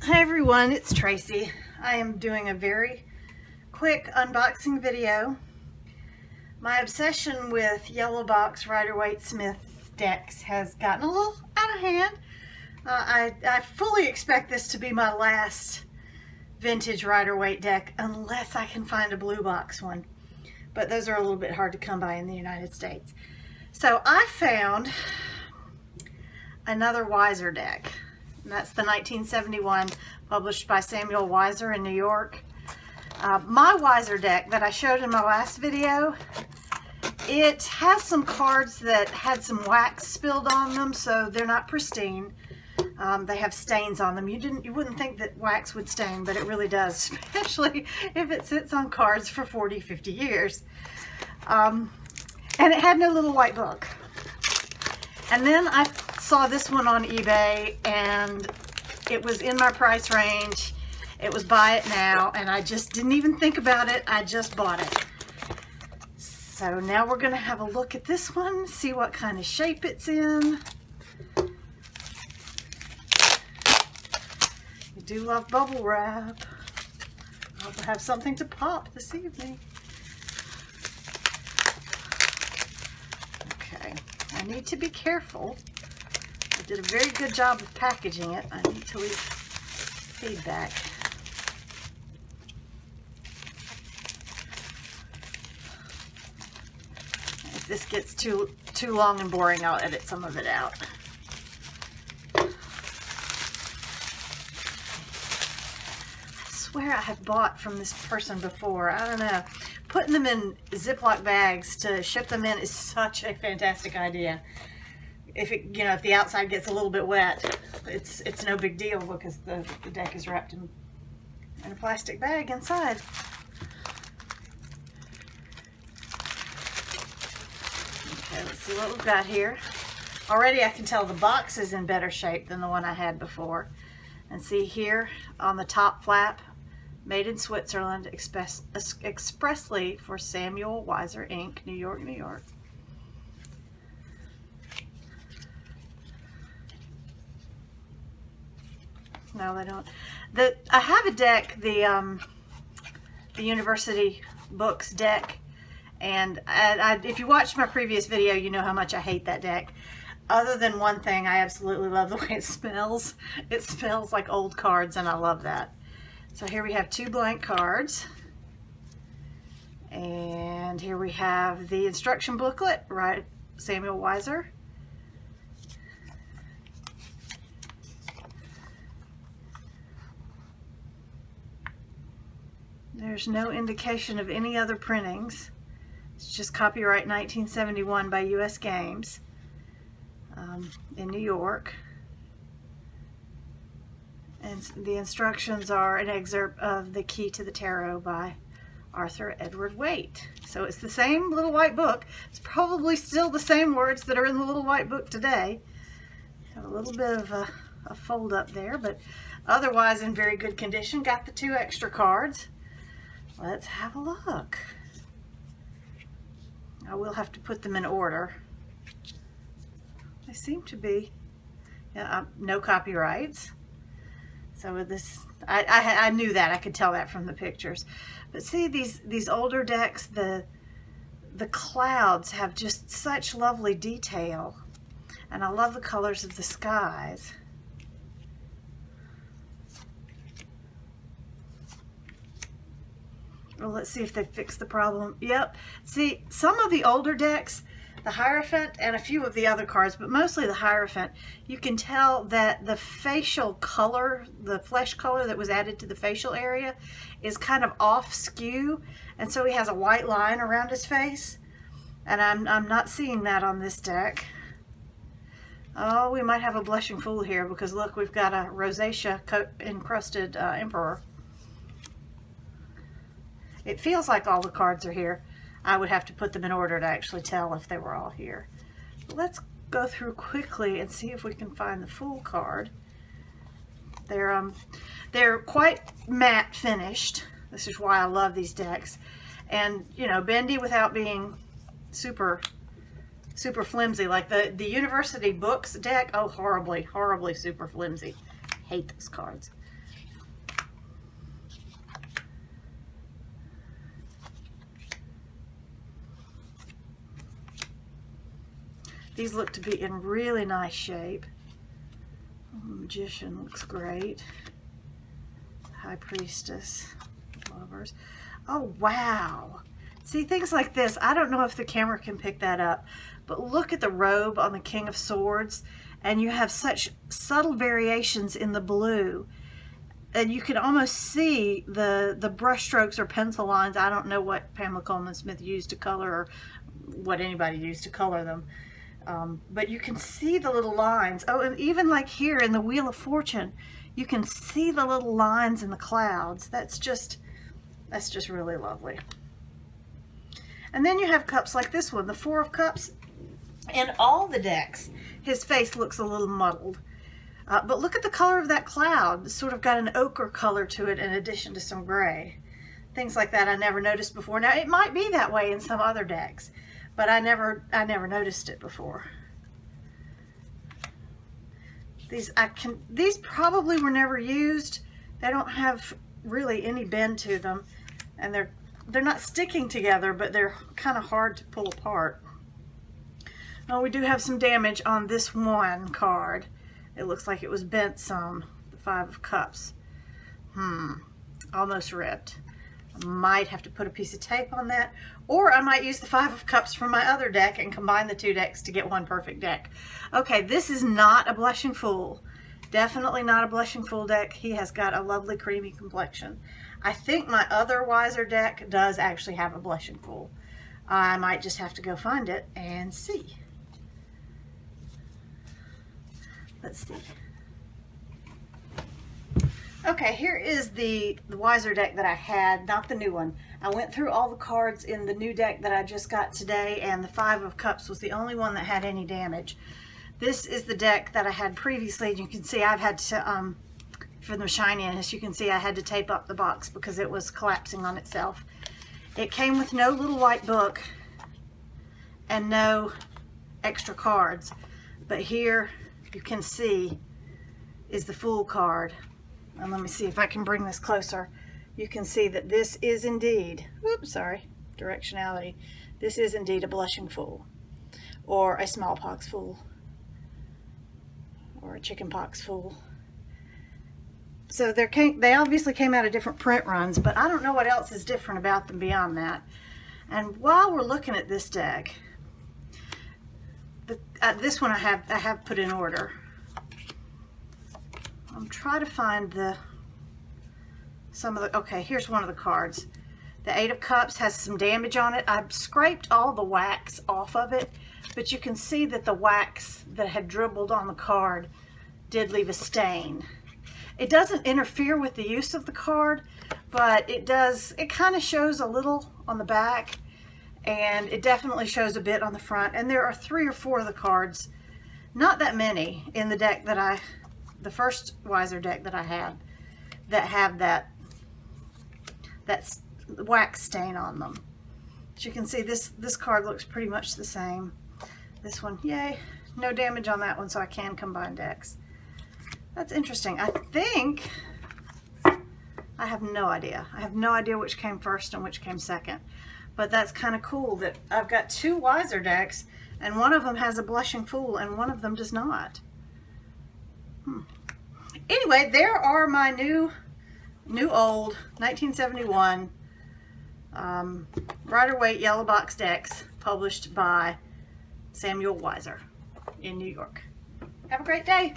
Hi everyone, it's Tracy. I am doing a very quick unboxing video. My obsession with yellow box Rider Waite Smith decks has gotten a little out of hand. I fully expect this to be my last vintage Rider Waite deck unless I can find a blue box one. But those are a little bit hard to come by in the United States. So I found another Weiser deck. And that's the 1971, published by Samuel Weiser in New York. My Weiser deck that I showed in my last video, it has some cards that had some wax spilled on them, so they're not pristine. They have stains on them. You wouldn't think that wax would stain, but it really does, especially if it sits on cards for 40, 50 years. And it had no little white book. And then I saw this one on eBay, and it was in my price range. It was buy it now, and I just didn't even think about it. I just bought it. So now we're going to have a look at this one, see what kind of shape it's in. I do love bubble wrap. I'll have something to pop this evening. Okay, I need to be careful. I did a very good job of packaging it. I need to leave feedback. If this gets too long and boring, I'll edit some of it out. I swear I have bought from this person before. I don't know. Putting them in Ziploc bags to ship them in is such a fantastic idea. If if the outside gets a little bit wet, it's no big deal because the deck is wrapped in a plastic bag inside. Okay, let's see what we've got here. Already I can tell the box is in better shape than the one I had before. And see here on the top flap, made in Switzerland, expressly for Samuel Weiser, Inc., New York, New York. No, they don't. I have a deck, the University Books deck, and if you watched my previous video, you know how much I hate that deck. Other than one thing, I absolutely love the way it smells. It smells like old cards, and I love that. So here we have 2 blank cards, and here we have the instruction booklet, right? Samuel Weiser. There's no indication of any other printings. It's just copyright 1971 by U.S. Games in New York. And the instructions are an excerpt of The Key to the Tarot by Arthur Edward Waite. So it's the same little white book. It's probably still the same words that are in the little white book today. Got a little bit of a fold up there, but otherwise in very good condition. Got the 2 extra cards. Let's have a look. I will have to put them in order. They seem to be no copyrights. So with this, I knew that. I could tell that from the pictures. But see, these older decks, the clouds have just such lovely detail. And I love the colors of the skies. Well, let's see if they fixed the problem. Yep. See, some of the older decks, the Hierophant and a few of the other cards, but mostly the Hierophant, you can tell that the facial color, the flesh color that was added to the facial area is kind of off skew, and so he has a white line around his face, and I'm not seeing that on this deck. Oh, we might have a blushing fool here because look, we've got a rosacea encrusted emperor. It feels like all the cards are here. I would have to put them in order to actually tell if they were all here. But let's go through quickly and see if we can find the full card. They're quite matte finished. This is why I love these decks. And, bendy without being super flimsy. Like the University Books deck, oh, horribly super flimsy. Hate those cards. These look to be in really nice shape. Magician looks great. High Priestess, Lovers. Oh, wow. See, things like this, I don't know if the camera can pick that up, but look at the robe on the King of Swords, and you have such subtle variations in the blue. And you can almost see the brush strokes or pencil lines. I don't know what Pamela Coleman Smith used to color, or what anybody used to color them. But you can see the little lines. Oh, and even like here in the Wheel of Fortune, you can see the little lines in the clouds. That's just really lovely. And then you have cups like this one, the Four of Cups. In all the decks, his face looks a little muddled. But look at the color of that cloud. It's sort of got an ochre color to it in addition to some gray. Things like that I never noticed before. Now, it might be that way in some other decks, but I never noticed it before. These probably were never used. They don't have really any bend to them, and they're not sticking together, but they're kind of hard to pull apart. Now, we do have some damage on this one card. It looks like it was bent some, the Five of Cups. Almost ripped. I might have to put a piece of tape on that, or I might use the Five of Cups from my other deck and combine the two decks to get one perfect deck. Okay, this is not a Blushing Fool. Definitely not a Blushing Fool deck. He has got a lovely creamy complexion. I think my other Weiser deck does actually have a Blushing Fool. I might just have to go find it and see. Let's see. Okay, here is the Weiser deck that I had, not the new one. I went through all the cards in the new deck that I just got today, and the Five of Cups was the only one that had any damage. This is the deck that I had previously, and you can see I've had to, for the shininess, you can see I had to tape up the box because it was collapsing on itself. It came with no little white book and no extra cards, but here you can see is the Fool card. And let me see if I can bring this closer. You can see that this is indeed, oops, sorry, directionality. This is indeed a Blushing Fool, or a Smallpox Fool, or a Chickenpox Fool. So they obviously came out of different print runs, but I don't know what else is different about them beyond that. And while we're looking at this deck, this one I have put in order. I'm trying to find okay, here's one of the cards. The Eight of Cups has some damage on it. I've scraped all the wax off of it, but you can see that the wax that had dribbled on the card did leave a stain. It doesn't interfere with the use of the card, but it kind of shows a little on the back, and it definitely shows a bit on the front. And there are 3 or 4 of the cards, not that many, in the deck that the first Weiser deck that I had, that have that wax stain on them. As you can see, this card looks pretty much the same. This one, yay, no damage on that one, so I can combine decks. That's interesting. I think, I have no idea. I have no idea which came first and which came second. But that's kind of cool that I've got 2 Weiser decks, and one of them has a Blushing Fool and one of them does not. Anyway, there are my new old 1971 Rider Waite Yellow Box decks, published by Samuel Weiser in New York. Have a great day.